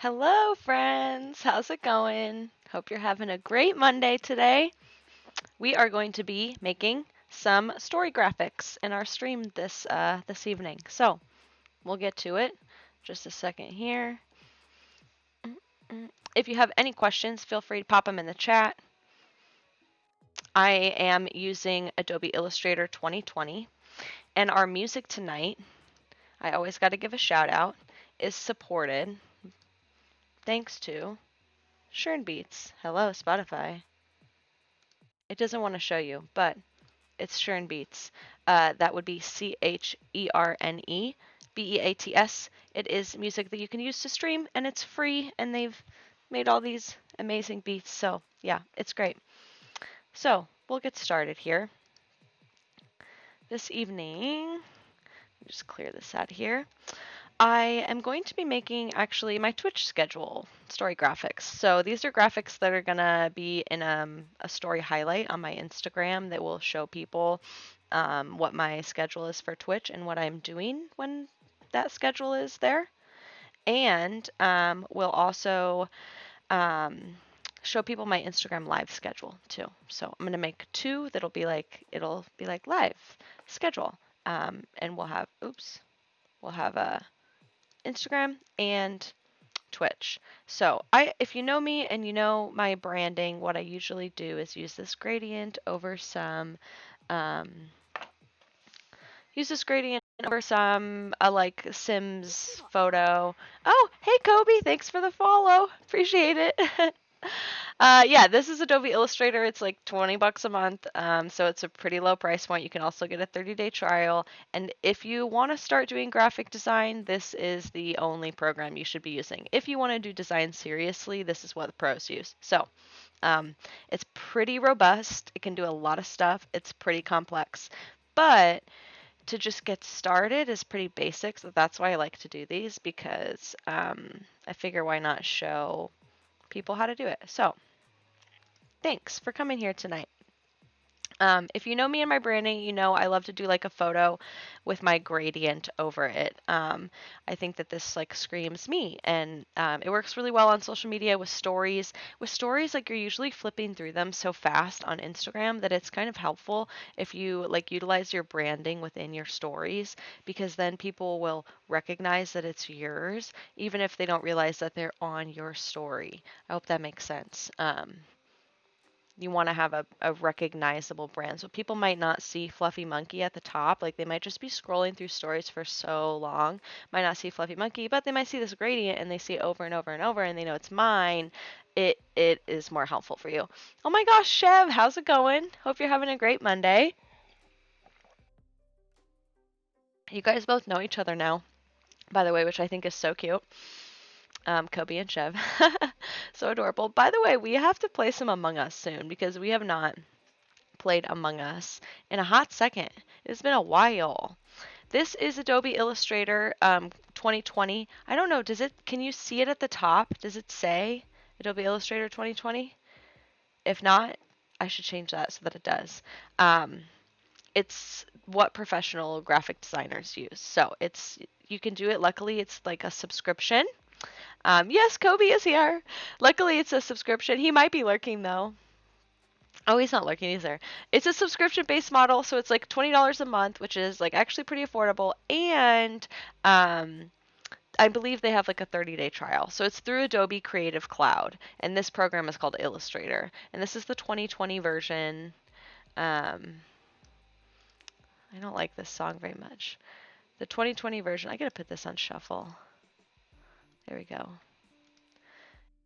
Hello, friends. How's it going? Hope you're having a great Monday today. We are going to be making some story graphics in our stream this evening. So we'll get to it. Just a second here. If you have any questions, feel free to pop them in the chat. I am using Adobe Illustrator 2020, and our music tonight, I always got to give a shout out, is supported thanks to Shern Beats. Hello, Spotify. It doesn't want to show you, but it's Shern Beats. That would be CHERNE Beats. It is music that you can use to stream, and it's free, and they've made all these amazing beats. So, yeah, it's great. So, we'll get started here. This evening, just clear this out here. I am going to be making actually my Twitch schedule story graphics. So these are graphics that are going to be in a story highlight on my Instagram that will show people what my schedule is for Twitch and what I'm doing when that schedule is there. And we'll also show people my Instagram live schedule too. So I'm going to make two that'll be like, it'll be like live schedule. And we'll have a Instagram and Twitch. So if you know me and you know my branding, what I usually do is um, use this gradient over some like Sims photo. Oh, hey Kobe, thanks for the follow. Appreciate it. Yeah, this is Adobe Illustrator. It's like 20 bucks a month. So it's a pretty low price point. You can also get a 30-day trial. And if you want to start doing graphic design, this is the only program you should be using. If you want to do design seriously, this is what the pros use. So it's pretty robust. It can do a lot of stuff. It's pretty complex. But to just get started is pretty basic. So that's why I like to do these because I figure why not show people how to do it. So thanks for coming here tonight. If you know me and my branding, you know I love to do like a photo with my gradient over it. I think that this like screams me, and it works really well on social media with stories. With stories, like you're usually flipping through them so fast on Instagram that it's kind of helpful if you like utilize your branding within your stories, because then people will recognize that it's yours, even if they don't realize that they're on your story. I hope that makes sense. You want to have a recognizable brand. So people might not see Fluffy Monkey at the top. Like they might just be scrolling through stories for so long, might not see Fluffy Monkey, but they might see this gradient and they see it over and over and over and they know it's mine. It is more helpful for you. Oh my gosh, Chev, how's it going? Hope you're having a great Monday. You guys both know each other now, by the way, which I think is so cute. Kobe and Chev. So adorable. By the way, we have to play some Among Us soon because we have not played Among Us in a hot second. It's been a while. This is Adobe Illustrator 2020. I don't know, can you see it at the top? Does it say Adobe Illustrator 2020? If not, I should change that so that it does. Um, it's what professional graphic designers use. So you can do it. Luckily, it's like a subscription. Yes, Kobe is here. Luckily, it's a subscription. He might be lurking though. Oh, he's not lurking either. It's a subscription-based model, so it's like $20 a month, which is like actually pretty affordable. And I believe they have like a 30-day trial. So it's through Adobe Creative Cloud, and this program is called Illustrator. And this is the 2020 version. Um, I don't like this song very much. The 2020 version. I gotta put this on shuffle. There we go.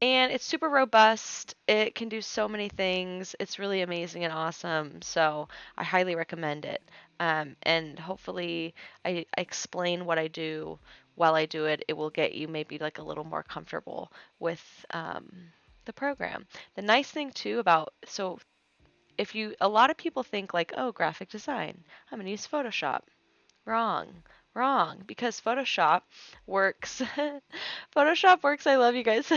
And it's super robust. It can do so many things. It's really amazing and awesome. So I highly recommend it. And hopefully I explain what I do while I do it. It will get you maybe like a little more comfortable with the program. The nice thing too about, so if you, a lot of people think like, oh, graphic design, I'm gonna use Photoshop. Wrong. Wrong. Because Photoshop works. Photoshop works. I love you guys.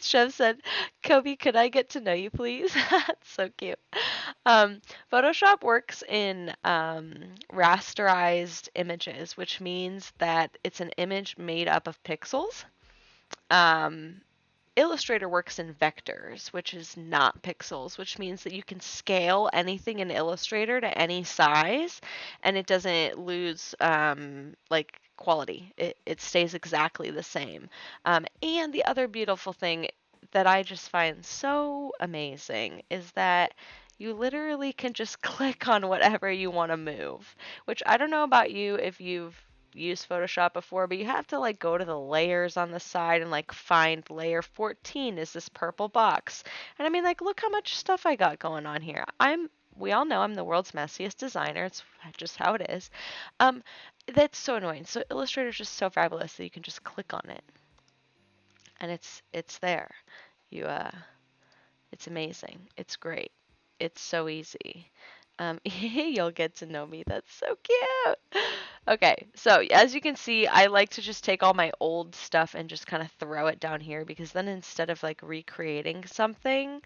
Chev said, Kobe, could I get to know you, please? That's so cute. Um, Photoshop works in rasterized images, which means that it's an image made up of pixels. Um, Illustrator works in vectors, which is not pixels, which means that you can scale anything in Illustrator to any size and it doesn't lose like quality. It stays exactly the same. And the other beautiful thing that I just find so amazing is that you literally can just click on whatever you want to move, which I don't know about you if you've used Photoshop before, but you have to like go to the layers on the side and like find layer 14 is this purple box. And I mean like look how much stuff I got going on here. We all know I'm the world's messiest designer. It's just how it is. Um that's so annoying. So Illustrator's just so fabulous that you can just click on it and it's there. You it's amazing. It's great. It's so easy. You'll get to know me. That's so cute. Okay, so as you can see, I like to just take all my old stuff and just kind of throw it down here because then instead of like recreating something,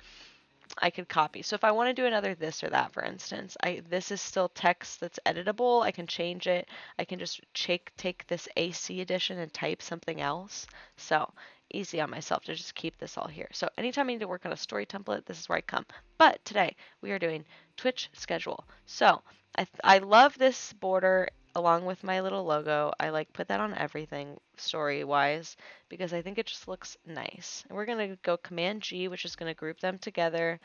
I could copy. So if I want to do another this or that, for instance, this is still text that's editable. I can change it. I can just take this AC edition and type something else. So easy on myself to just keep this all here. So anytime I need to work on a story template, this is where I come. But today we are doing Twitch schedule. So I love this border along with my little logo. I like put that on everything story wise because I think it just looks nice. And we're going to go Command G, which is going to group them together.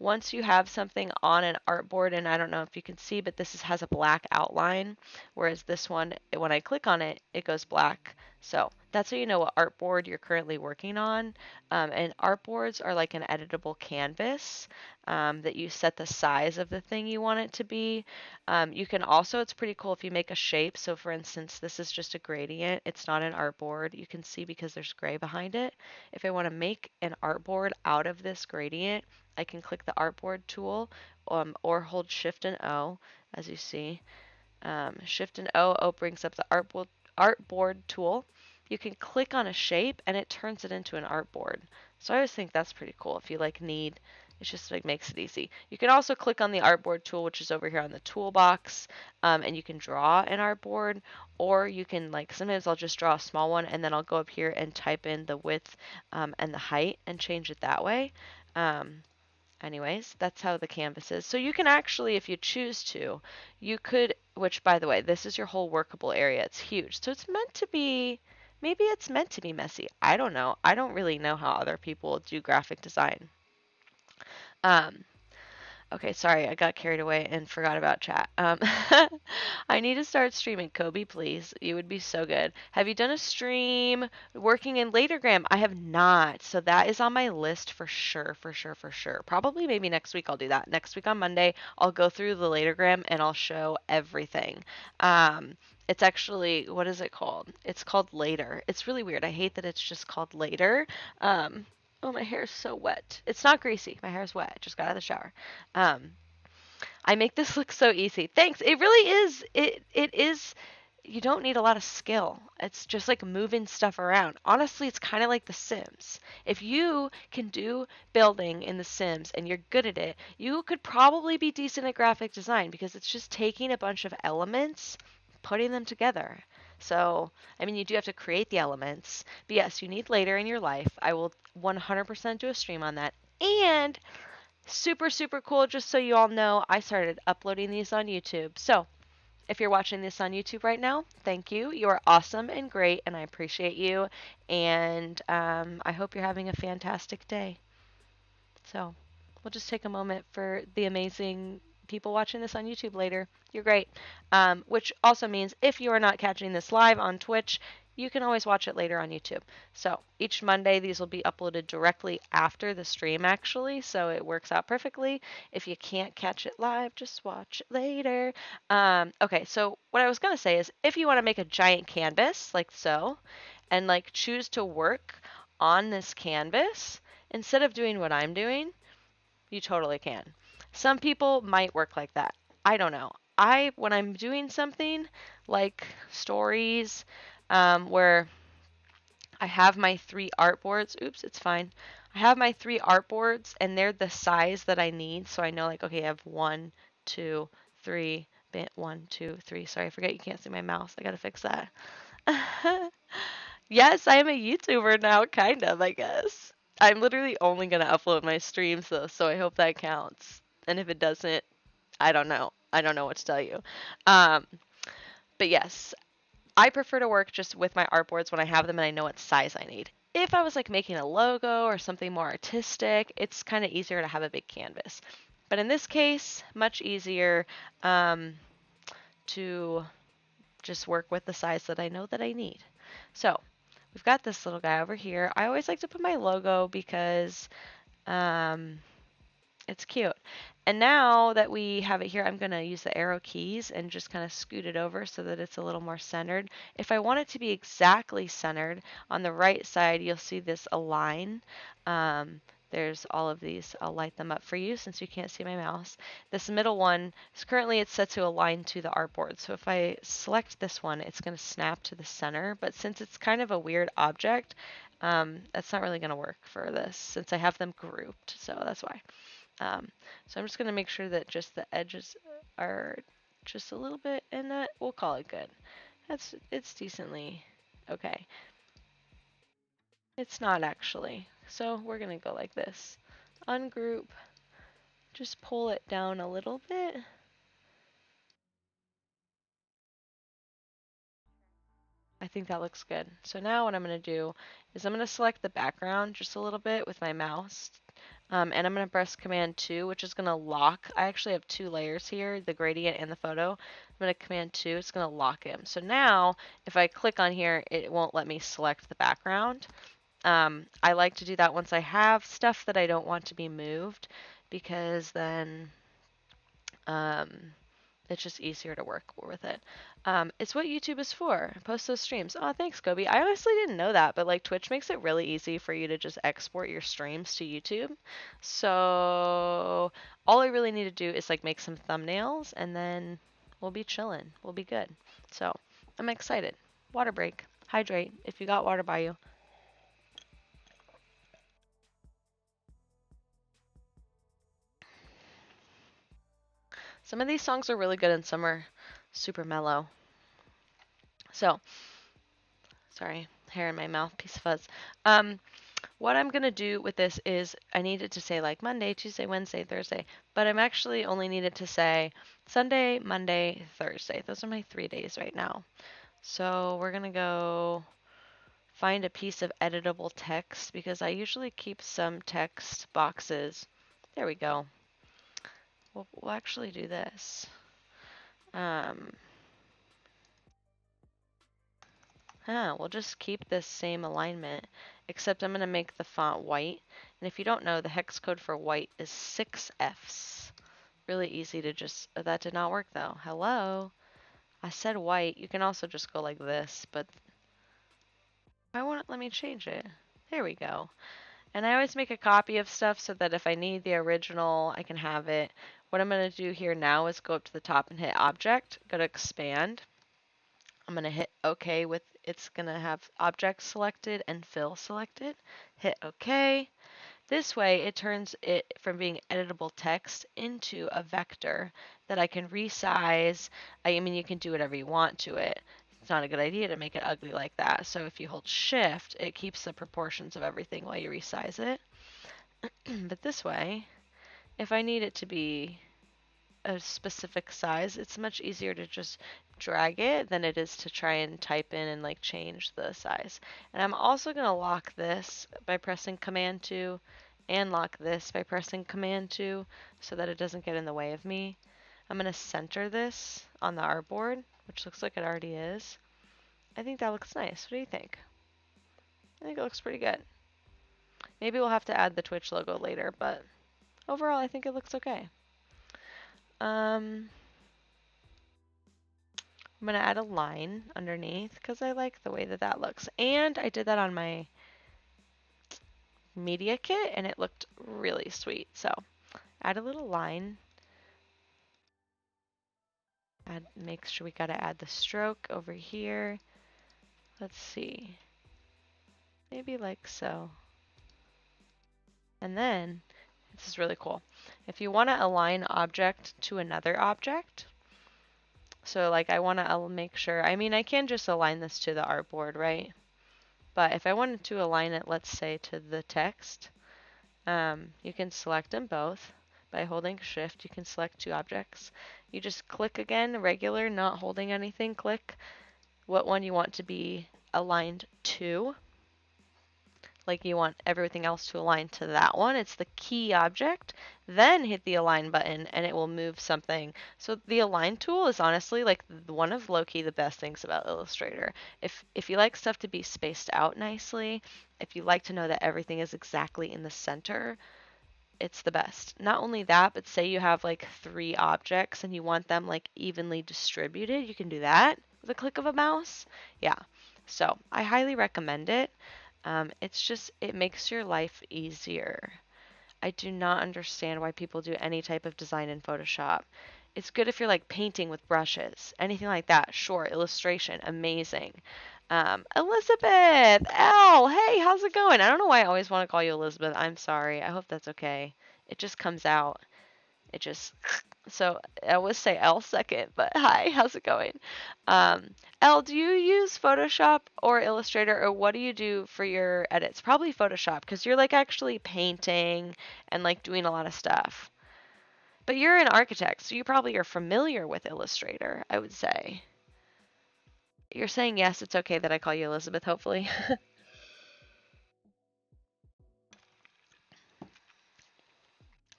Once you have something on an artboard, and I don't know if you can see, but has a black outline, whereas this one, when I click on it, it goes black. So that's how you know what artboard you're currently working on. And artboards are like an editable canvas that you set the size of the thing you want it to be. You can also, it's pretty cool if you make a shape. So for instance, this is just a gradient. It's not an artboard. You can see because there's gray behind it. If I want to make an artboard out of this gradient, I can click the artboard tool or hold Shift and O, as you see. Shift and O brings up the artboard tool. You can click on a shape and it turns it into an artboard. So I always think that's pretty cool if you like need, it just like makes it easy. You can also click on the artboard tool, which is over here on the toolbox, and you can draw an artboard, or you can like, sometimes I'll just draw a small one and then I'll go up here and type in the width and the height and change it that way. Anyways, that's how the canvas is. So you can actually, if you choose to, you could, which by the way, this is your whole workable area. It's huge. So it's meant to be, maybe it's meant to be messy. I don't know. I don't really know how other people do graphic design. Um, Okay, sorry, I got carried away and forgot about chat. I need to start streaming. Kobe, please. You would be so good. Have you done a stream working in Latergram? I have not. So that is on my list for sure, for sure, for sure. Probably maybe next week I'll do that. Next week on Monday, I'll go through the Latergram and I'll show everything. It's actually, what is it called? It's called Later. It's really weird. I hate that it's just called Later. Um, Oh, my hair is so wet. It's not greasy. My hair is wet. I just got out of the shower. Um, I make this look so easy. Thanks. It really is. It is. You don't need a lot of skill. It's just like moving stuff around. Honestly, it's kind of like The Sims. If you can do building in The Sims and you're good at it, you could probably be decent at graphic design because it's just taking a bunch of elements, putting them together. So, I mean, you do have to create the elements, but yes, you need later in your life. I will 100% do a stream on that. And super, super cool, just so you all know, I started uploading these on YouTube. So, if you're watching this on YouTube right now, thank you. You are awesome and great, and I appreciate you. And I hope you're having a fantastic day. So, we'll just take a moment for the amazing people watching this on YouTube later. You're great. Which also means if you are not catching this live on Twitch, you can always watch it later on YouTube. So each Monday, these will be uploaded directly after the stream, actually. So it works out perfectly. If you can't catch it live, just watch it later. Okay, so what I was going to say is if you want to make a giant canvas like so, and like choose to work on this canvas, instead of doing what I'm doing, you totally can. Some people might work like that. I don't know. When I'm doing something like stories, where I have my three artboards. Oops, it's fine. I have my three artboards and they're the size that I need. So I know like, okay, I have one, two, three, one, two, three. Sorry, I forget you can't see my mouse. I gotta fix that. Yes, I am a YouTuber now, kind of, I guess. I'm literally only gonna upload my streams though, so I hope that counts. And if it doesn't, I don't know. I don't know what to tell you. Um, but yes, I prefer to work just with my artboards when I have them and I know what size I need. If I was like making a logo or something more artistic, it's kind of easier to have a big canvas. But in this case, much easier um, to just work with the size that I know that I need. So we've got this little guy over here. I always like to put my logo because um, it's cute. And now that we have it here, I'm going to use the arrow keys and just kind of scoot it over so that it's a little more centered. If I want it to be exactly centered, on the right side, you'll see this align. There's all of these. I'll light them up for you since you can't see my mouse. This middle one is currently it's set to align to the artboard. So if I select this one, it's going to snap to the center. But since it's kind of a weird object, that's not really going to work for this since I have them grouped. So that's why. Um, so I'm just going to make sure that just the edges are just a little bit, and that we'll call it good. It's decently okay. It's not actually. So we're going to go like this. Ungroup, just pull it down a little bit. I think that looks good. So now what I'm going to do is I'm going to select the background just a little bit with my mouse. And I'm going to press Command 2, which is going to lock. I actually have two layers here, the gradient and the photo. I'm going to Command 2. It's going to lock him. So now if I click on here, it won't let me select the background. I like to do that once I have stuff that I don't want to be moved because then um, it's just easier to work with it. It's what YouTube is for. Post those streams. Oh, thanks, Kobe. I honestly didn't know that, but like Twitch makes it really easy for you to just export your streams to YouTube. So all I really need to do is like make some thumbnails and then we'll be chilling. We'll be good. So I'm excited. Water break. Hydrate if you got water by you. Some of these songs are really good and some are super mellow. So, sorry, hair in my mouth, piece of fuzz. What I'm going to do with this is I need it to say like Monday, Tuesday, Wednesday, Thursday, but I'm actually only needed to say Sunday, Monday, Thursday. Those are my 3 days right now. So we're going to go find a piece of editable text because I usually keep some text boxes. There we go. We'll actually do this. We'll just keep this same alignment, except I'm going to make the font white. And if you don't know, the hex code for white is 6Fs. Really easy to just, that did not work though. Hello? I said white. You can also just go like this, but why won't it let me change it? There we go. And I always make a copy of stuff so that if I need the original, I can have it. What I'm going to do here now is go up to the top and hit Object, go to Expand. I'm going to hit OK with, it's going to have Object selected and Fill selected. Hit OK. This way it turns it from being editable text into a vector that I can resize. I mean, you can do whatever you want to it. It's not a good idea to make it ugly like that. So if you hold Shift, it keeps the proportions of everything while you resize it. But this way, if I need it to be a specific size, it's much easier to just drag it than it is to try and type in and like change the size. And I'm also going to lock this by pressing Command 2 and lock this by pressing Command 2 so that it doesn't get in the way of me. I'm going to center this on the artboard, which looks like it already is. I think that looks nice. What do you think? I think it looks pretty good. Maybe we'll have to add the Twitch logo later, but overall I think it looks okay. I'm going to add a line underneath because I like the way that that looks. And I did that on my media kit and it looked really sweet. So add a little line. Make sure we got to add the stroke over here. Let's see. Maybe like so. And then, this is really cool. If you want to align object to another object, so like I want to make sure, I mean I can just align this to the artboard, right? But if I wanted to align it, let's say to the text, you can select them both by holding shift. You can select two objects. You just click again, regular, not holding anything, click what one you want to be aligned to. Like you want everything else to align to that one. It's the key object. Then hit the align button and it will move something. So the align tool is honestly like one of low-key the best things about Illustrator. If you like stuff to be spaced out nicely, if you like to know that everything is exactly in the center, it's the best. Not only that, but say you have like three objects and you want them like evenly distributed, you can do that with a click of a mouse. Yeah. So I highly recommend it. It makes your life easier. I do not understand why people do any type of design in Photoshop. It's good if you're like painting with brushes, anything like that. Sure, illustration, amazing. Elizabeth, L, hey, how's it going? I don't know why I always want to call you Elizabeth. I'm sorry. I hope that's okay. It just comes out. It just so I always say L second, but hi, how's it going? L, do you use Photoshop or Illustrator, or what do you do for your edits? Probably Photoshop, because you're like actually painting and like doing a lot of stuff. But you're an architect, so you probably are familiar with Illustrator, I would say. You're saying yes, it's okay that I call you Elizabeth, hopefully.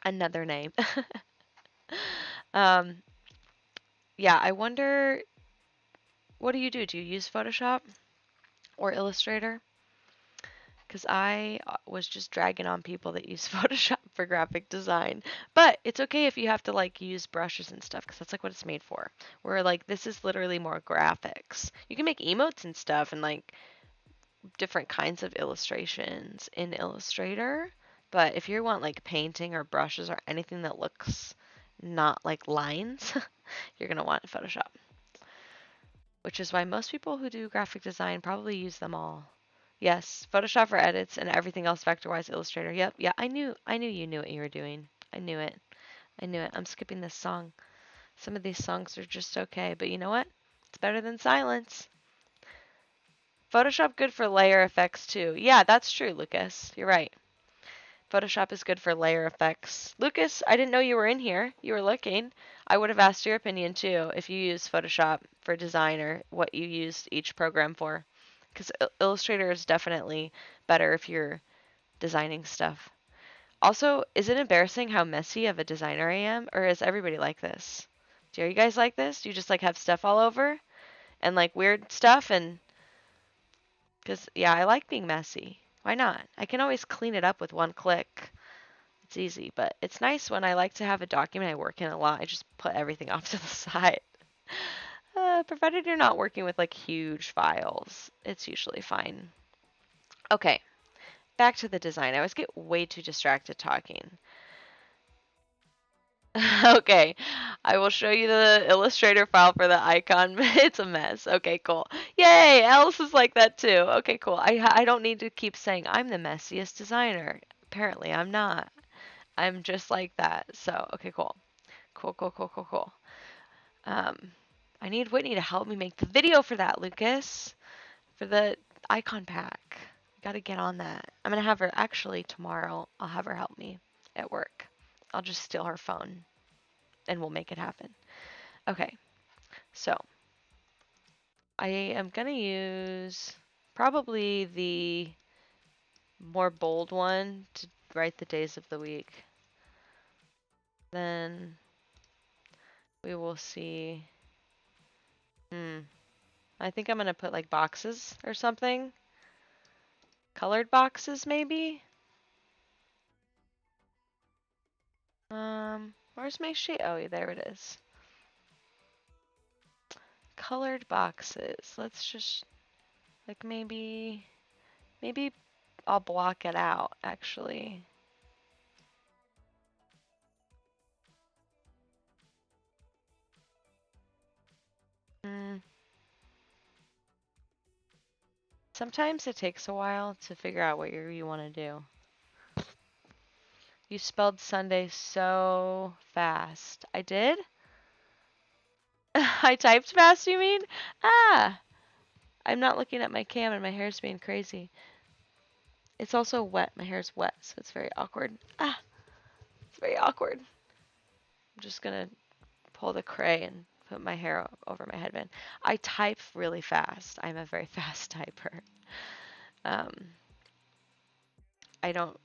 Another name. um, yeah, I wonder, what do you do? Do you use Photoshop or Illustrator? Because I was just dragging on people that use Photoshop for graphic design. But it's okay if you have to like use brushes and stuff, because that's like what it's made for. Where like this is literally more graphics. You can make emotes and stuff and like different kinds of illustrations in Illustrator. But if you want like painting or brushes or anything that looks not like lines, you're going to want Photoshop. Which is why most people who do graphic design probably use them all. Yes, Photoshop for edits and everything else vector-wise Illustrator. Yep, yeah, I knew you knew what you were doing. I knew it. I knew it. I'm skipping this song. Some of these songs are just okay, but you know what? It's better than silence. Photoshop good for layer effects too. Yeah, that's true, Lucas. You're right. Photoshop is good for layer effects. Lucas, I didn't know you were in here. You were looking. I would have asked your opinion too if you use Photoshop for design or what you use each program for. Because Illustrator is definitely better if you're designing stuff. Also, is it embarrassing how messy of a designer I am? Or is everybody like this? Do you guys like this? Do you just like have stuff all over? And like weird stuff? And because, yeah, I like being messy. Why not? I can always clean it up with one click. It's easy, but it's nice when I like to have a document I work in a lot. I just put everything off to the side. Provided you're not working with like huge files, it's usually fine. Okay, back to the design. I always get way too distracted talking. Okay, I will show you the Illustrator file for the icon. It's a mess. Okay, cool. Yay, Alice is like that too. Okay, cool. I don't need to keep saying I'm the messiest designer. Apparently, I'm not. I'm just like that. So, okay, cool. Cool, cool, cool, cool, cool. Um, I need Whitney to help me make the video for that, Lucas. For the icon pack. Gotta get on that. I'm gonna have her, actually, tomorrow, I'll have her help me at work. I'll just steal her phone and we'll make it happen. Okay, so I am gonna use probably the more bold one to write the days of the week. Then we will see. I think I'm gonna put like boxes or something. Colored boxes, maybe? Where's my sheet? Oh, there it is. Colored boxes. Let's just, like, maybe I'll block it out, actually. Sometimes it takes a while to figure out what you want to do. You spelled Sunday so fast. I did? I typed fast, you mean? Ah, I'm not looking at my cam and my hair's being crazy. It's also wet. My hair's wet, so it's very awkward. Ah, it's very awkward. I'm just gonna pull the cray and put my hair over my headband. I type really fast. I'm a very fast typer. Um,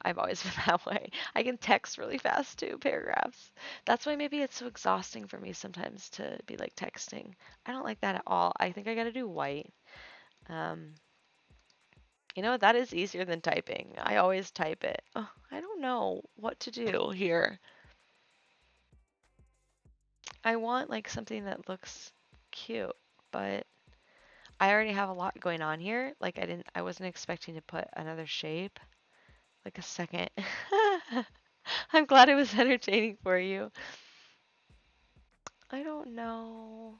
I've always been that way. I can text really fast too, paragraphs. That's why maybe it's so exhausting for me sometimes to be like texting. I don't like that at all. I think I gotta do white. Um, that is easier than typing. I always type it. Oh, I don't know what to do here. I want like something that looks cute, but I already have a lot going on here. Like I wasn't expecting to put another shape. Like a second. I'm glad it was entertaining for you. I don't know.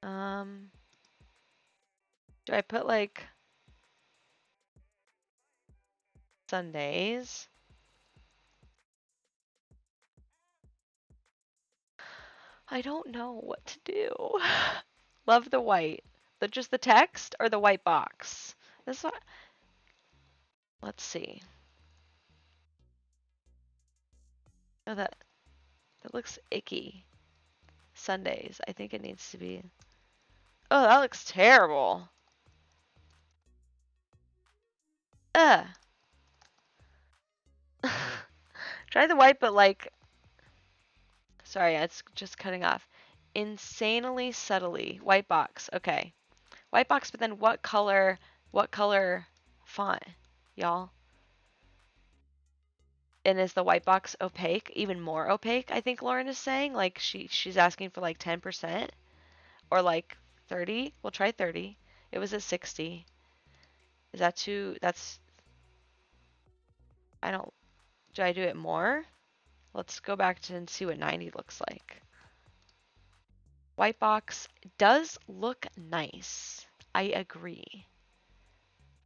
Um, do I put like Sundays? I don't know what to do. Love the white. Just the text or the white box? This one. Let's see. Oh, that looks icky. Sundays. I think it needs to be. Oh, that looks terrible. Ugh. Try the white, but like, sorry, it's just cutting off. Insanely subtly. White box. Okay. White box, but then what color font, y'all? And is the white box opaque? Even more opaque, I think Lauren is saying. Like she's asking for like 10% or like 30. We'll try 30. It was at 60. Is that too, I don't, do I do it more? Let's go back to and see what 90 looks like. White box does look nice. I agree.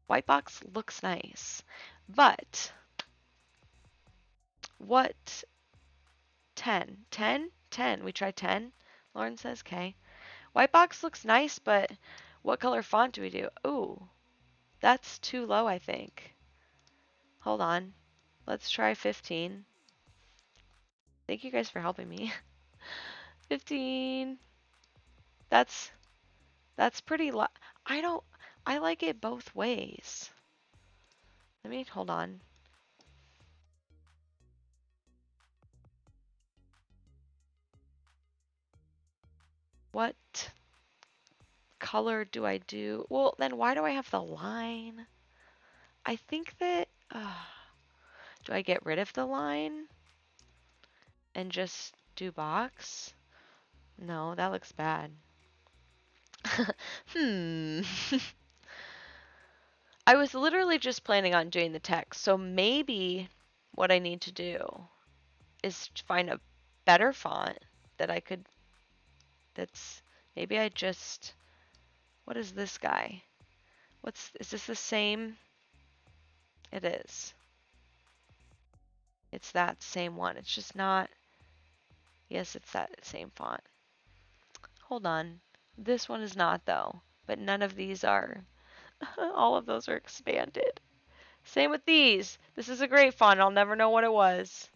White box looks nice. But what 10? 10? 10. We try 10. Lauren says, okay. White box looks nice, but what color font do we do? Ooh, that's too low, I think. Hold on. Let's try 15. Thank you guys for helping me. 15. That's that's pretty low. I don't I like it both ways. Let me hold on. What color do I do? Well, then why do I have the line? I think that do I get rid of the line and just do box? No, that looks bad. Hmm. I was literally just planning on doing the text, so maybe what I need to do is to find a better font that I could, that's, maybe I just, what is this guy? Is this the same? It is. It's that same one. It's just not, yes, it's that same font. Hold on. This one is not though, but none of these are. All of those are expanded. Same with these. This is a great font. I'll never know what it was.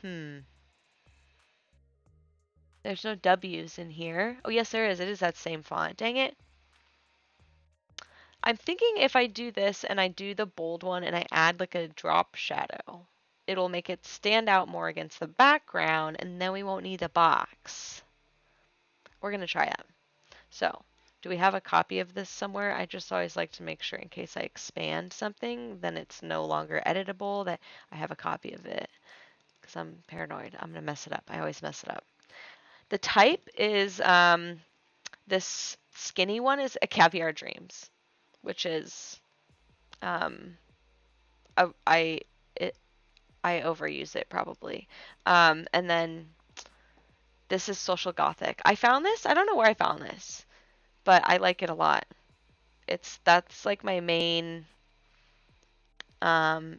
There's no W's in here. Oh, yes, there is. It is that same font. Dang it. I'm thinking if I do this and I do the bold one and I add like a drop shadow, it'll make it stand out more against the background and then we won't need a box. We're going to try it. So, do we have a copy of this somewhere? I just always like to make sure in case I expand something, then it's no longer editable, that I have a copy of it. Because I'm paranoid. I'm going to mess it up. I always mess it up. The type is, this skinny one is a Caviar Dreams, which is, um, I, it, I overuse it probably. And then this is Social Gothic. I found this. I don't know where I found this, but I like it a lot. That's like my main.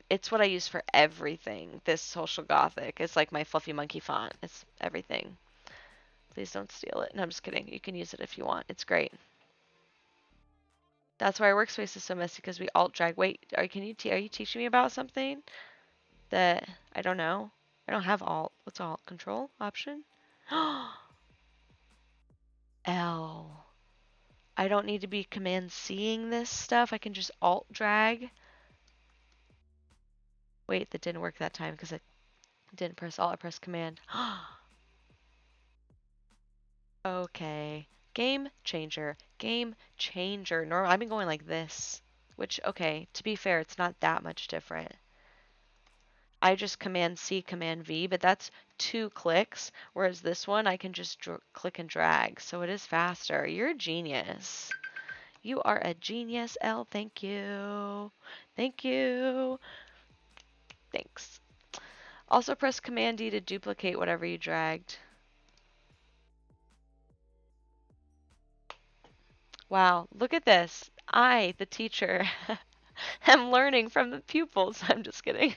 It's what I use for everything. This Social Gothic is like my fluffy monkey font. It's everything. Please don't steal it. No, I'm just kidding. You can use it if you want. It's great. That's why our workspace is so messy because we alt drag. Wait, are you teaching me about something that I don't know? I don't have alt. What's alt? Control? Option? L. I don't need to be command C'ing this stuff. I can just alt drag. Wait, that didn't work that time because I didn't press alt. I pressed command. Okay. Game changer. Game changer. Normal. I've been going like this. Which, okay, to be fair, it's not that much different. I just command C, command V, but that's 2 clicks, whereas this one I can just click and drag, so it is faster. You're a genius. You are a genius, Elle. Thank you. Thank you. Thanks. Also press command D to duplicate whatever you dragged. Wow, look at this. I, the teacher, am learning from the pupils. I'm just kidding.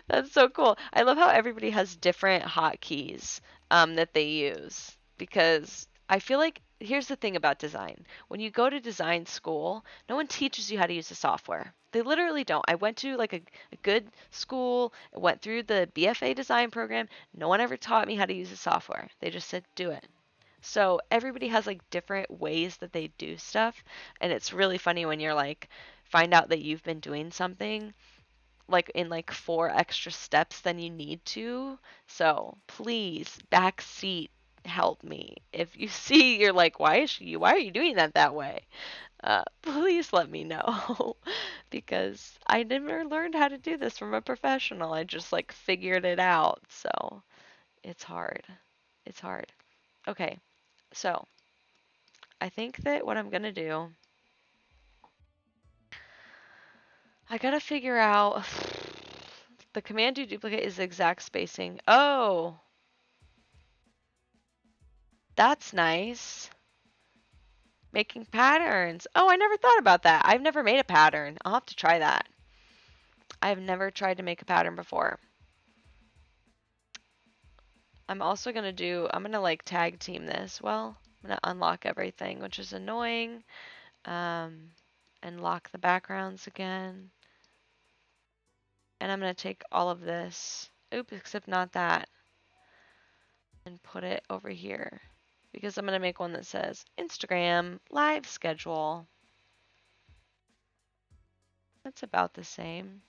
That's so cool. I love how everybody has different hotkeys that they use because I feel like here's the thing about design. When you go to design school, no one teaches you how to use the software. They literally don't. I went to like a good school, went through the BFA design program. No one ever taught me how to use the software. They just said, do it. So everybody has like different ways that they do stuff. And it's really funny when you're like, find out that you've been doing something like in like 4 extra steps than you need to. So please, backseat, help me. If you see you're like, why are you doing that way? Please let me know because I never learned how to do this from a professional. I just like figured it out. So it's hard. It's hard. Okay, so I think that what I'm gonna do, I gotta figure out the command to duplicate is exact spacing. Oh, that's nice. Making patterns. Oh, I never thought about that. I've never made a pattern. I'll have to try that. I've never tried to make a pattern before. I'm also going to I'm going to like tag team this. Well, I'm going to unlock everything, which is annoying. And lock the backgrounds again. And I'm going to take all of this. Oops, except not that. And put it over here. Because I'm going to make one that says Instagram live schedule. That's about the same.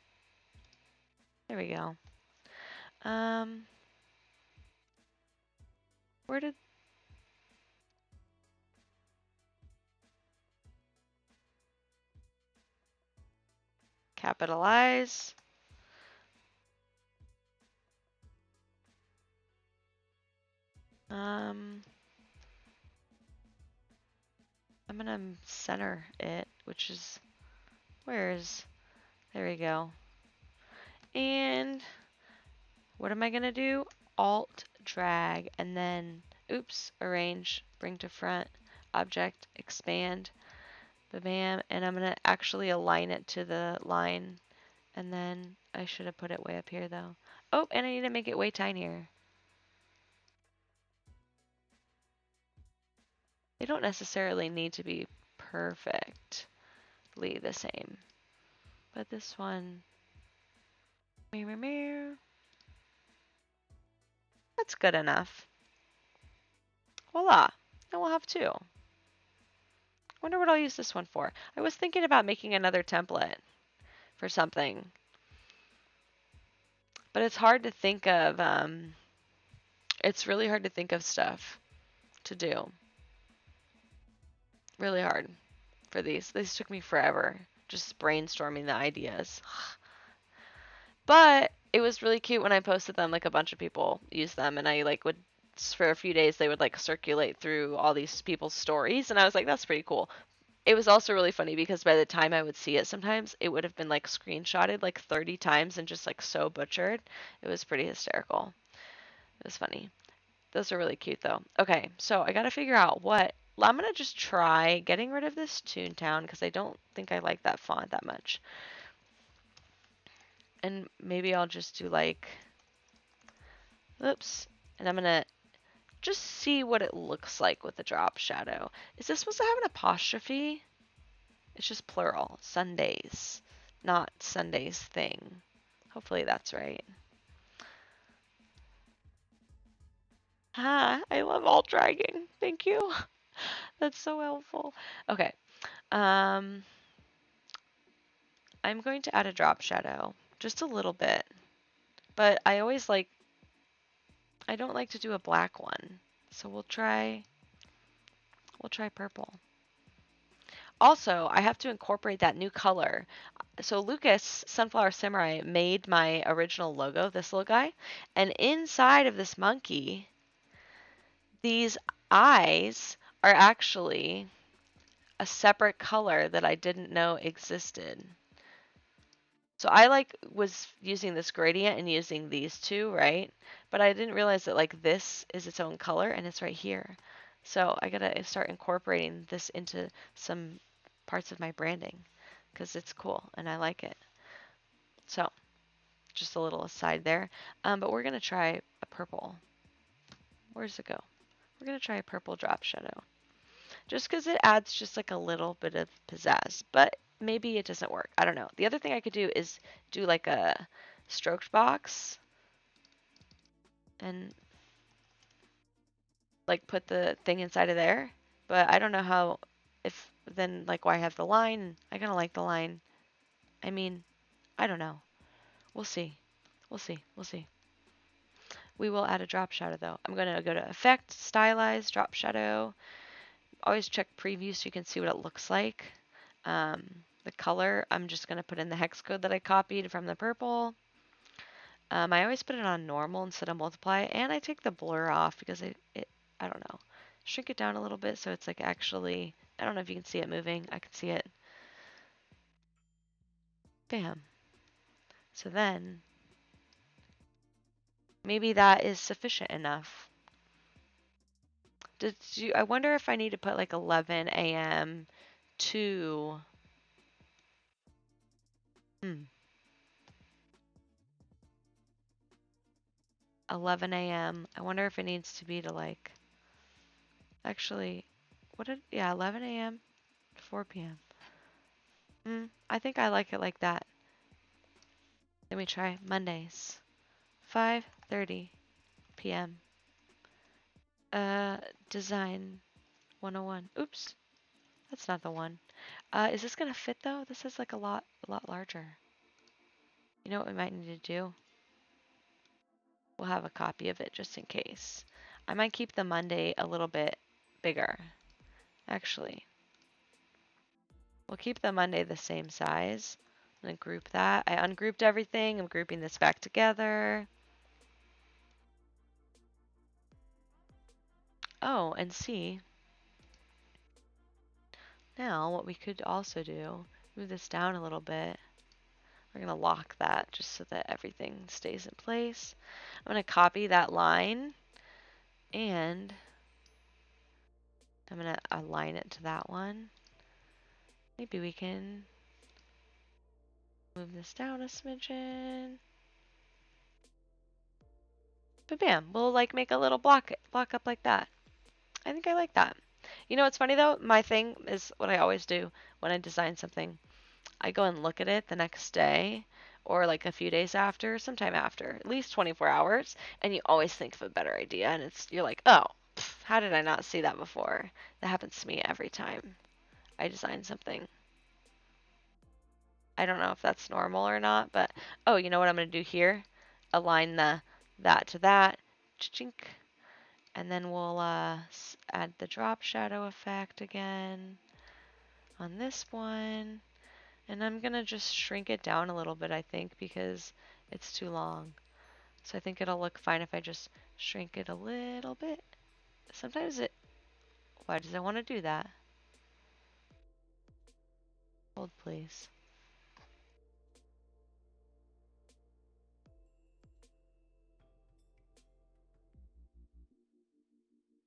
There we go. Where did capitalize? I'm gonna center it, which is, there we go. And what am I gonna do? Alt drag and then, oops, arrange, bring to front, object, expand, bam, and I'm gonna actually align it to the line. And then I should have put it way up here though. Oh, and I need to make it way tinier. They don't necessarily need to be perfectly the same. But this one, that's good enough. Voila. Now we'll have 2. Wonder what I'll use this one for. I was thinking about making another template for something. But it's hard to think of, it's really hard to think of stuff to do. Really hard for these. These took me forever, just brainstorming the ideas. But it was really cute when I posted them, like a bunch of people used them and I like would, for a few days, they would like circulate through all these people's stories and I was like, that's pretty cool. It was also really funny because by the time I would see it sometimes, it would have been like screenshotted like 30 times and just like so butchered. It was pretty hysterical. It was funny. Those are really cute though. Okay, so I gotta figure out what, I'm gonna just try getting rid of this Toontown because I don't think I like that font that much. And maybe I'll just do like, oops, and I'm gonna just see what it looks like with the drop shadow. Is this supposed to have an apostrophe? It's just plural. Sundays, not Sunday's thing. Hopefully that's right. Ah, I love alt dragging. Thank you. That's so helpful. Okay. Um, I'm going to add a drop shadow, just a little bit. But I don't like to do a black one. So we'll try purple. Also, I have to incorporate that new color. So Lucas, Sunflower Samurai, made my original logo, this little guy. And inside of this monkey, these eyes are actually a separate color that I didn't know existed. So I was using this gradient and using these two, right? But I didn't realize that this is its own color and it's right here. So I gotta start incorporating this into some parts of my branding because it's cool and I like it. So just a little aside there. But we're gonna try a purple. Where's it go? We're gonna try a purple drop shadow. Just because it adds just a little bit of pizzazz. But maybe it doesn't work. I don't know. The other thing I could do is do a stroked box and put the thing inside of there. But I don't know how, if then why have the line? I kind of like the line. I mean, I don't know. We'll see. We'll see. We'll see. We will add a drop shadow though. I'm going to go to Effect, Stylize, Drop Shadow. Always check Preview so you can see what it looks like. The color, I'm just going to put in the hex code that I copied from the purple. I always put it on normal instead of multiply, and I take the blur off because I don't know, shrink it down a little bit so it's actually, I don't know if you can see it moving. I can see it. Bam. So then maybe that is sufficient enough. I wonder if I need to put 11 a.m. to 11 a.m. I wonder if it needs to be to actually, yeah, 11 a.m. to 4 p.m. I think I like it like that. Let me try Mondays, 5:30 p.m. Design 101. Oops, that's not the one. Is this gonna fit though? This is a lot larger. You know what we might need to do? We'll have a copy of it just in case. I might keep the Monday a little bit bigger. Actually, we'll keep the Monday the same size. I'm gonna group that. I ungrouped everything. I'm grouping this back together. Oh, and see. Now, what we could also do, move this down a little bit. We're going to lock that just so that everything stays in place. I'm going to copy that line and I'm going to align it to that one. Maybe we can move this down a smidgen. But bam, we'll make a little block up like that. I think I like that. You know what's funny though? My thing is what I always do when I design something. I go and look at it the next day or a few days after, sometime after, at least 24 hours, and you always think of a better idea and you're like, "Oh, how did I not see that before?" That happens to me every time I design something. I don't know if that's normal or not, but oh, you know what I'm going to do here? Align that to that. Chink. And then we'll add the drop shadow effect again on this one. And I'm going to just shrink it down a little bit, I think, because it's too long. So I think it'll look fine if I just shrink it a little bit. Sometimes why does it want to do that? Hold, please.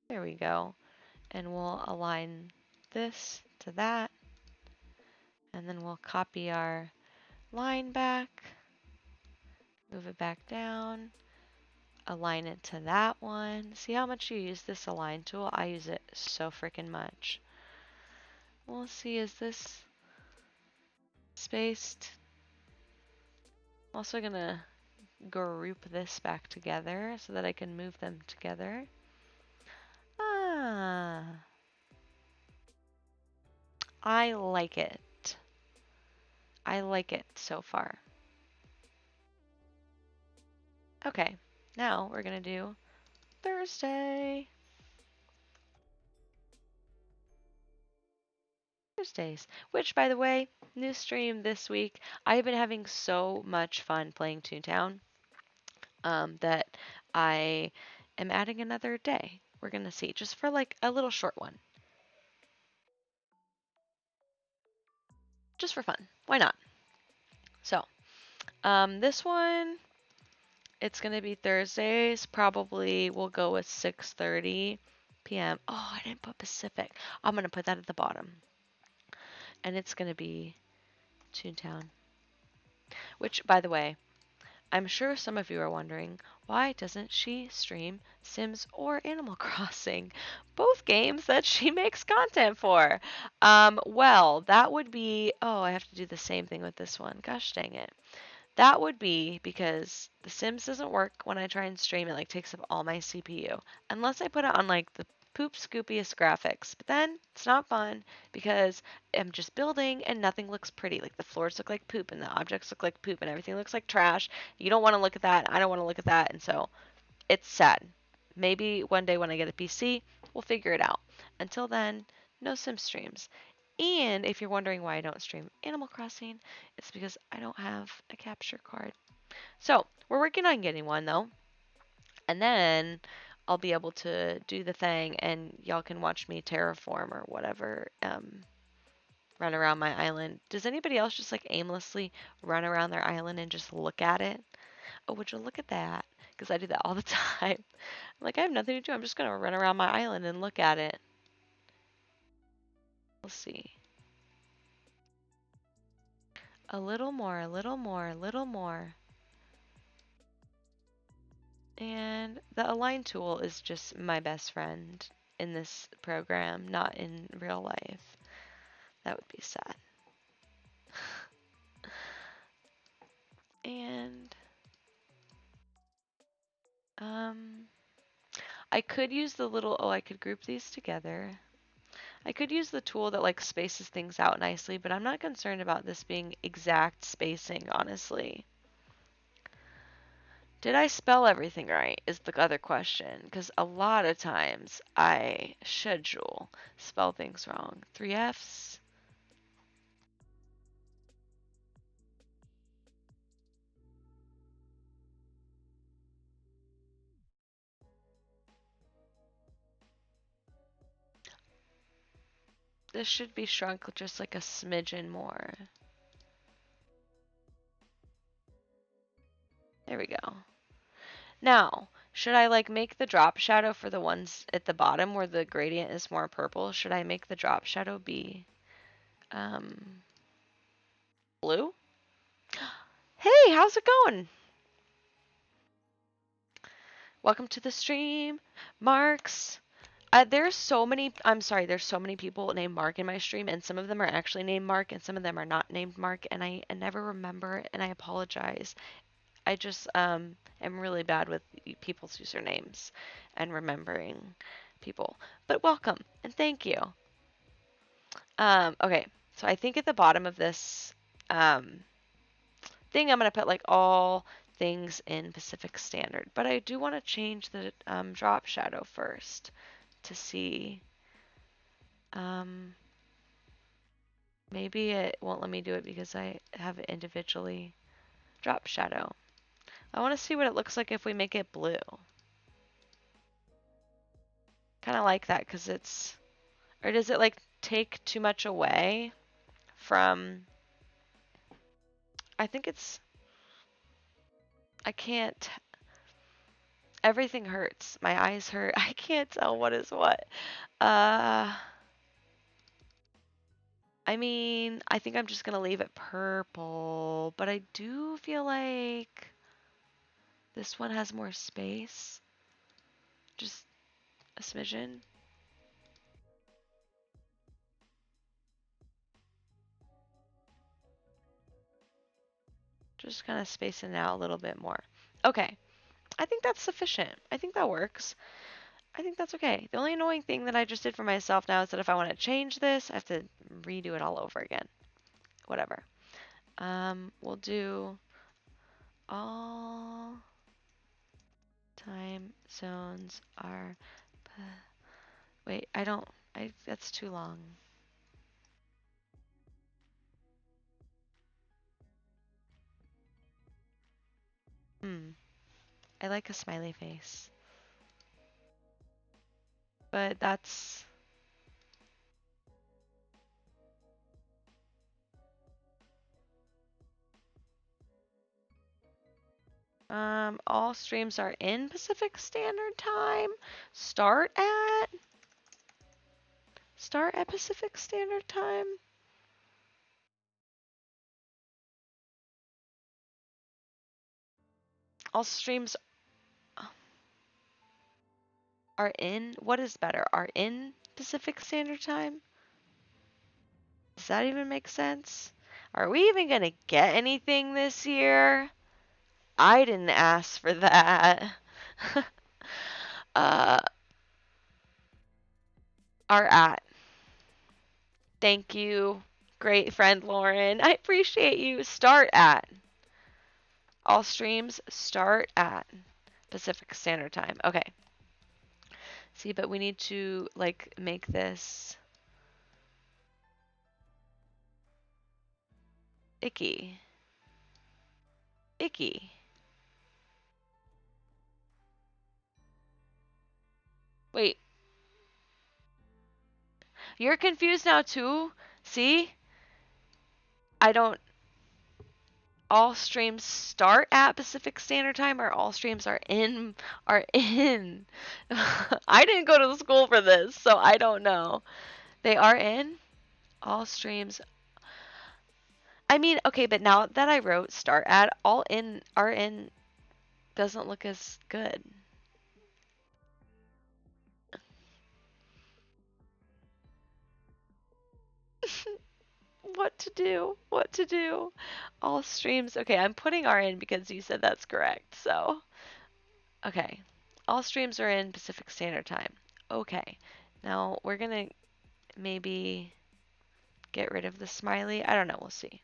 There we go. And we'll align this to that. And then we'll copy our line back, move it back down. align it to that one. See how much you use this align tool? I use it so freaking much. We'll see, is this spaced? I'm also gonna group this back together so that I can move them together. Ah, I like it. I like it so far. Okay, now we're gonna do Thursday. Thursdays, which by the way, new stream this week. I've been having so much fun playing Toontown that I am adding another day. We're gonna see, just for like a little short one, just for fun. Why not? So, this one, it's gonna be Thursdays. Probably we'll go with 6:30 p.m. Oh, I didn't put Pacific. I'm gonna put that at the bottom, and it's gonna be Toontown. Which, by the way, I'm sure some of you are wondering, why doesn't she stream Sims or Animal Crossing? Both games that she makes content for. Well, that would be, oh, I have to do the same thing with this one. Gosh dang it. That would be because The Sims doesn't work when I try and stream it, like takes up all my CPU. Unless I put it on like the poop scoopiest graphics. But then it's not fun because I'm just building and nothing looks pretty. Like the floors look like poop and the objects look like poop and everything looks like trash. You don't want to look at that. I don't want to look at that. And so it's sad. Maybe one day when I get a PC, we'll figure it out. Until then, no Sim streams. And if you're wondering why I don't stream Animal Crossing, it's because I don't have a capture card. So we're working on getting one though. And then I'll be able to do the thing and y'all can watch me terraform or whatever, run around my island. Does anybody else just like aimlessly run around their island and just look at it? Oh, would you look at that? Because I do that all the time. I'm like, I have nothing to do. I'm just going to run around my island and look at it. We'll see. A little more, a little more, a little more. And the align tool is just my best friend in this program, not in real life. That would be sad. And um I could use the little, oh, I could group these together. I could use the tool that like spaces things out nicely, but I'm not concerned about this being exact spacing, honestly. Did I spell everything right is the other question, because a lot of times I schedule spell things wrong. 3 F's. This should be shrunk just like a smidgen more. There we go. Now, should I like make the drop shadow for the ones at the bottom where the gradient is more purple? Should I make the drop shadow be um, blue? Hey, how's it going? Welcome to the stream, Marks. There's so many, I'm sorry, there's so many people named Mark in my stream, and some of them are actually named Mark, and some of them are not named Mark, and I never remember, and I apologize. I just am really bad with people's usernames and remembering people. But welcome, and thank you. Okay, so I think at the bottom of this um, thing, I'm going to put like all things in Pacific Standard, but I do want to change the drop shadow first to see. Um, Maybe it won't let me do it because I have it individually drop shadow. I want to see what it looks like if we make it blue. Kind of like that because it's, or does it like take too much away from, I think it's, I can't, everything hurts. My eyes hurt. I can't tell what is what. Uh, I mean, I think I'm just gonna leave it purple, but I do feel like This one has more space. Just a smidgen. Just kind of spacing it out a little bit more. Okay. I think that's sufficient. I think that works. I think that's okay. The only annoying thing that I just did for myself now is that if I want to change this, I have to redo it all over again. Whatever. We'll do all time zones are. Wait, I don't. That's too long. Hmm. I like a smiley face, but that's all streams are in Pacific Standard Time. Start at Pacific Standard Time. All streams are in. What is better? Are in Pacific Standard Time? Does that even make sense? Are we even gonna get anything this year? I didn't ask for that. uh, are at. Thank you, great friend Lauren. I appreciate you. Start at. All streams start at Pacific Standard Time. Okay. See, but we need to like make this icky. Icky. Wait, you're confused now too? See? I don't. All streams start at Pacific Standard Time or all streams are in. I didn't go to school for this, so I don't know. They are in? All streams. I mean, okay, but now that I wrote start at, all in are in doesn't look as good. What to do? What to do? All streams. Okay, I'm putting R in because you said that's correct. So, okay. All streams are in Pacific Standard Time. Okay. Now we're gonna maybe get rid of the smiley. I don't know. We'll see.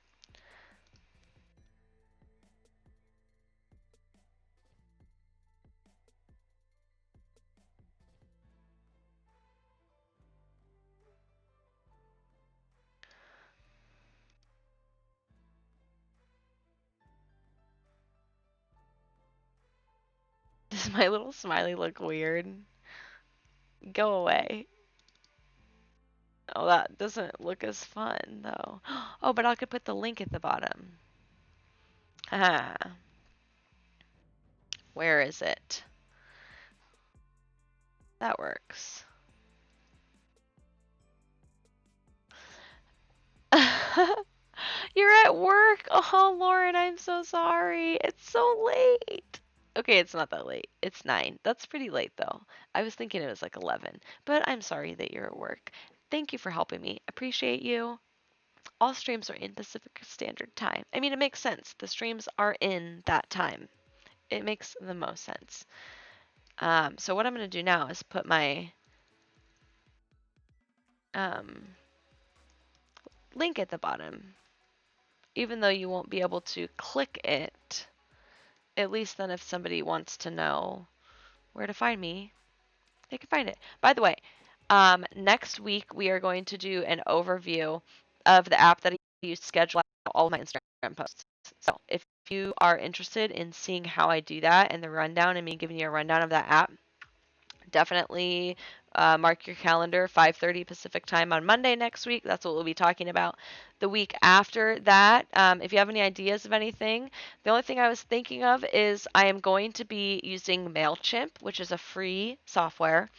Does my little smiley look weird? Go away. Oh, that doesn't look as fun though. Oh, but I could put the link at the bottom. Ah, where is it? That works. You're at work. Oh, Lauren, I'm so sorry. It's so late. Okay, it's not that late. It's 9. That's pretty late though. I was thinking it was like 11, but I'm sorry that you're at work. Thank you for helping me. Appreciate you. All streams are in Pacific Standard Time. I mean, it makes sense. The streams are in that time. It makes the most sense. So what I'm going to do now is put my um, link at the bottom. Even though you won't be able to click it, at least then if somebody wants to know where to find me, they can find it. By the way, next week we are going to do an overview of the app that I use to schedule all of my Instagram posts. So if you are interested in seeing how I do that and the rundown and me giving you a rundown of that app, definitely mark your calendar 5:30 Pacific time on Monday next week. That's what we'll be talking about. The week after that, if you have any ideas of anything, the only thing I was thinking of is I am going to be using MailChimp, which is a free software,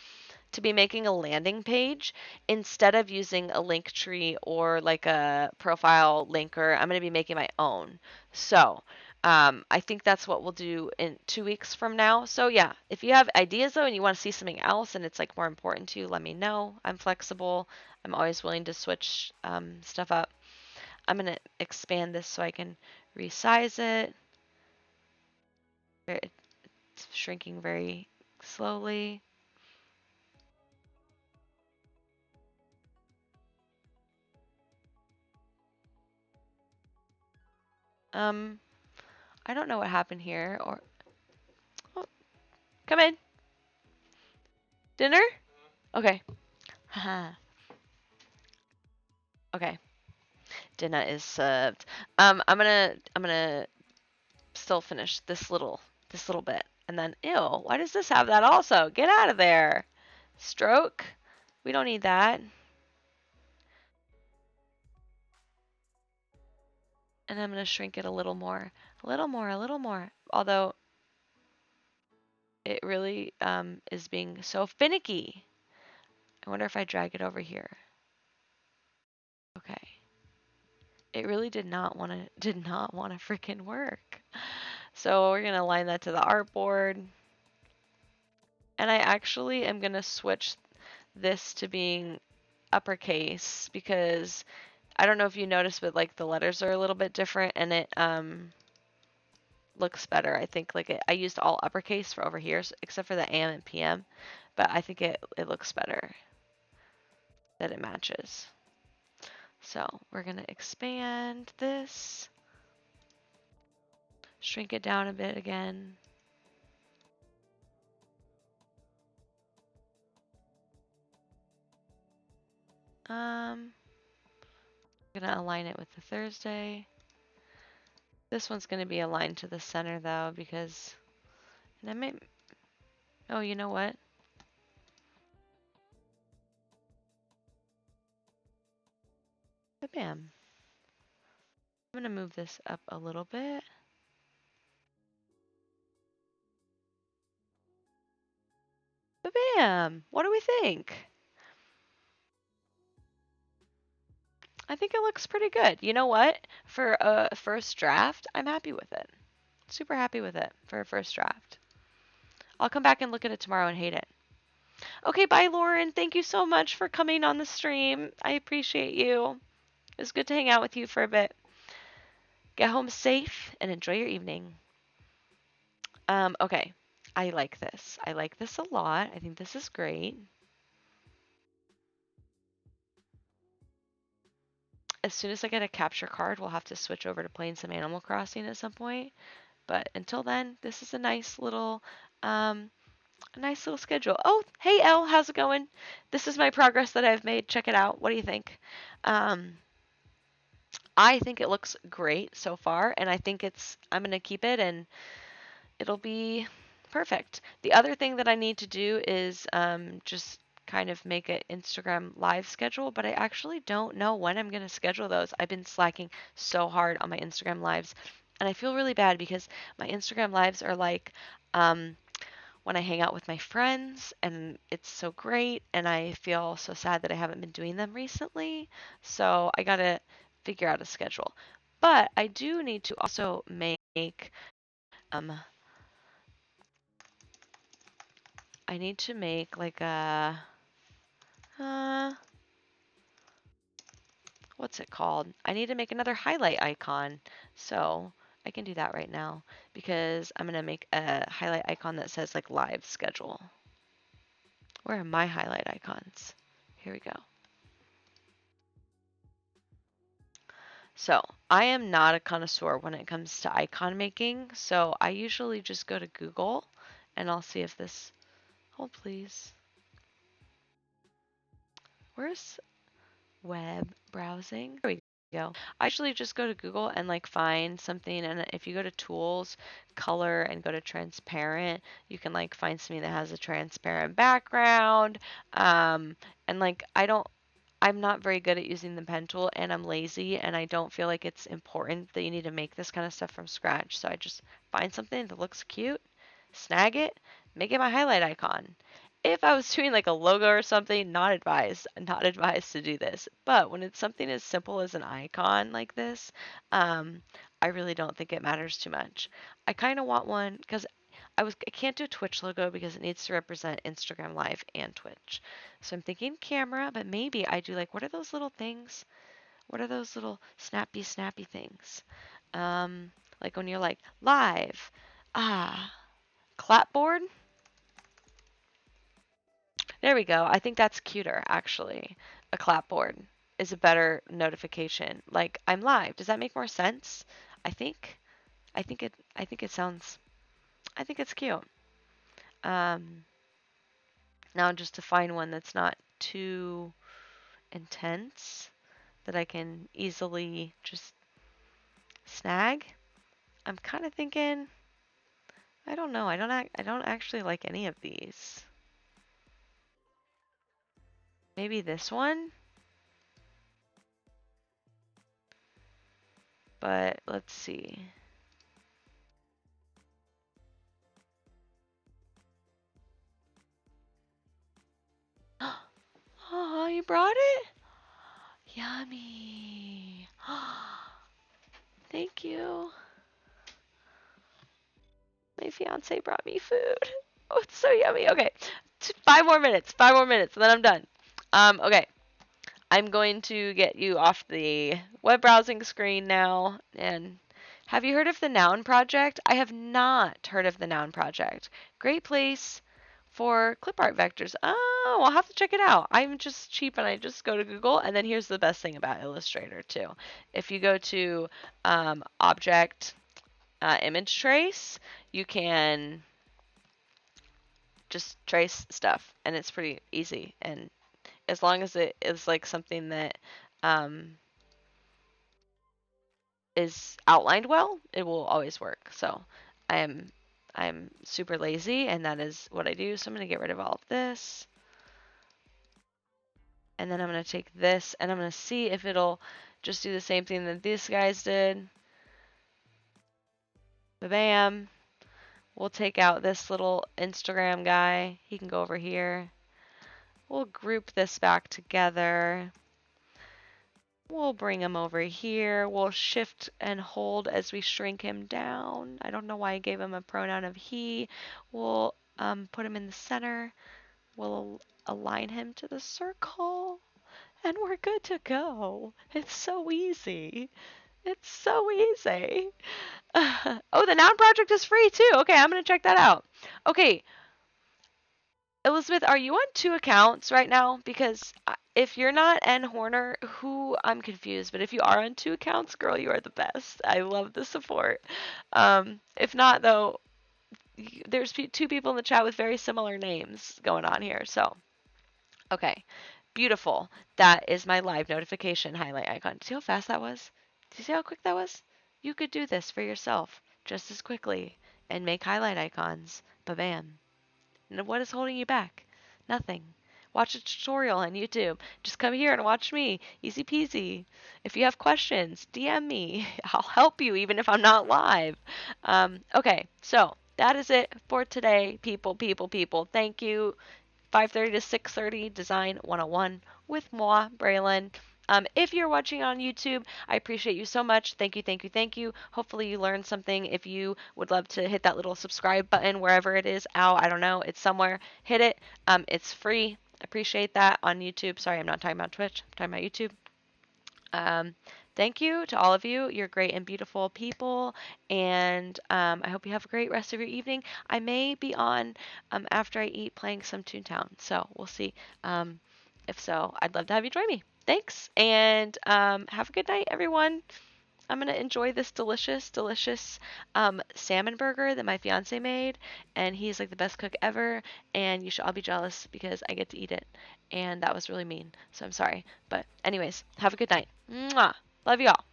to be making a landing page instead of using a link tree or like a profile linker. I'm going to be making my own. So I think that's what we'll do in 2 weeks from now. So yeah, if you have ideas though and you want to see something else and it's like more important to you, let me know. I'm flexible. I'm always willing to switch stuff up. I'm gonna expand this so I can resize it. It's shrinking very slowly. Um, I don't know what happened here. Or oh, come in. Dinner? Okay. Haha. Okay. Dinner is served. I'm gonna still finish this little bit. And then, ew, why does this have that also? Get out of there. Stroke. We don't need that. And I'm gonna shrink it a little more. A little more, a little more. Although it really is being so finicky. I wonder if I drag it over here. Okay. It really did not want to freaking work. So we're gonna align that to the artboard. And I actually am gonna switch this to being uppercase because I don't know if you noticed, but like the letters are a little bit different and it looks better. I think like I used all uppercase for over here except for the AM and PM, but I think it looks better that it matches. So we're gonna expand this, shrink it down a bit again. I'm gonna align it with the Thursday. This one's gonna be aligned to the center though because, and I may, oh, you know what? Bam. I'm gonna move this up a little bit. Bam! What do we think? I think it looks pretty good. You know what? For a first draft, I'm happy with it. Super happy with it for a first draft. I'll come back and look at it tomorrow and hate it. Okay, bye, Lauren. Thank you so much for coming on the stream. I appreciate you. It was good to hang out with you for a bit. Get home safe and enjoy your evening. Okay. I like this. I like this a lot. I think this is great. As soon as I get a capture card, we'll have to switch over to playing some Animal Crossing at some point. But until then, this is a nice little schedule. Oh, hey Elle, how's it going? This is my progress that I've made. Check it out. What do you think? Um, I think it looks great so far, and I'm gonna keep it, and it'll be perfect. The other thing that I need to do is just kind of make an Instagram live schedule, but I actually don't know when I'm gonna schedule those. I've been slacking so hard on my Instagram lives, and I feel really bad because my Instagram lives are like when I hang out with my friends, and it's so great, and I feel so sad that I haven't been doing them recently. So I gotta figure out a schedule. But I do need to also make um I need to make like a uh what's it called? I need to make another highlight icon. So I can do that right now because I'm gonna make a highlight icon that says like live schedule. Where are my highlight icons? Here we go. So I am not a connoisseur when it comes to icon making, so I usually just go to Google and I'll see if this, hold please. Where's web browsing? There we go. I usually just go to Google and like find something, and if you go to tools, color, and go to transparent, you can like find something that has a transparent background. And like I'm not very good at using the pen tool and I'm lazy and I don't feel like it's important that you need to make this kind of stuff from scratch. So I just find something that looks cute, snag it, make it my highlight icon. If I was doing like a logo or something, not advised to do this. But when it's something as simple as an icon like this, um, I really don't think it matters too much. I kind of want one because I can't do a Twitch logo because it needs to represent Instagram Live and Twitch. So I'm thinking camera, but maybe I do like, what are those little things? What are those little snappy things? Um, like when you're like live, clapboard. There we go. I think that's cuter actually. A clapboard is a better notification. Like I'm live. Does that make more sense? I think. I think it sounds. I think it's cute. Um, Now just to find one that's not too intense that I can easily just snag. I'm kind of thinking, I don't know. I don't actually like any of these. Maybe this one? But let's see. Oh, you brought it? Yummy. Thank you. My fiance brought me food. Oh, it's so yummy. Okay, 5 more minutes. 5 more minutes, and then I'm done. Okay. I'm going to get you off the web browsing screen now. And have you heard of the Noun Project? I have not heard of the Noun Project. Great place for clip art vectors. Oh, I'll have to check it out. I'm just cheap and I just go to Google. And then here's the best thing about Illustrator too. If you go to Object Image Trace, you can just trace stuff, and it's pretty easy. And as long as it is like something that um, is outlined well, it will always work. So I'm I'm super lazy, and that is what I do. So I'm gonna get rid of all of this, and then I'm gonna take this, and I'm gonna see if it'll just do the same thing that these guys did. Bam. We'll take out this little Instagram guy. He can go over here. We'll group this back together. We'll bring him over here. We'll shift and hold as we shrink him down. I don't know why I gave him a pronoun of he. We'll put him in the center. We'll align him to the circle. And we're good to go. It's so easy. It's so easy. Oh, the Noun Project is free too. Okay, I'm going to check that out. Okay, Elizabeth, are you on 2 accounts right now? Because if you're not N Horner, I'm confused. But if you are on 2 accounts, girl, you are the best. I love the support. If not, though, there's 2 people in the chat with very similar names going on here. So, okay, beautiful. That is my live notification highlight icon. See how fast that was? Do you see how quick that was? You could do this for yourself just as quickly and make highlight icons. Ba-bam. And what is holding you back? Nothing. Watch a tutorial on YouTube. Just come here and watch me. Easy peasy. If you have questions, DM me. I'll help you even if I'm not live. Okay, so that is it for today, people. Thank you. 5:30 to 6:30 Design 101 with moi, Braylon. If you're watching on YouTube, I appreciate you so much. Thank you, thank you, thank you. Hopefully you learned something. If you would love to hit that little subscribe button wherever it is, I don't know, it's somewhere. Hit it. It's free. Appreciate that on YouTube. Sorry, I'm not talking about Twitch. I'm talking about YouTube. Thank you to all of you. You're great and beautiful people, and I hope you have a great rest of your evening. I may be on after I eat playing some Toontown, so we'll see. If so, I'd love to have you join me. Thanks, and have a good night, everyone. I'm gonna enjoy this delicious salmon burger that my fiance made, and he's like the best cook ever. And you should all be jealous because I get to eat it, and that was really mean. So I'm sorry, but anyways, have a good night. Mwah. Love you all.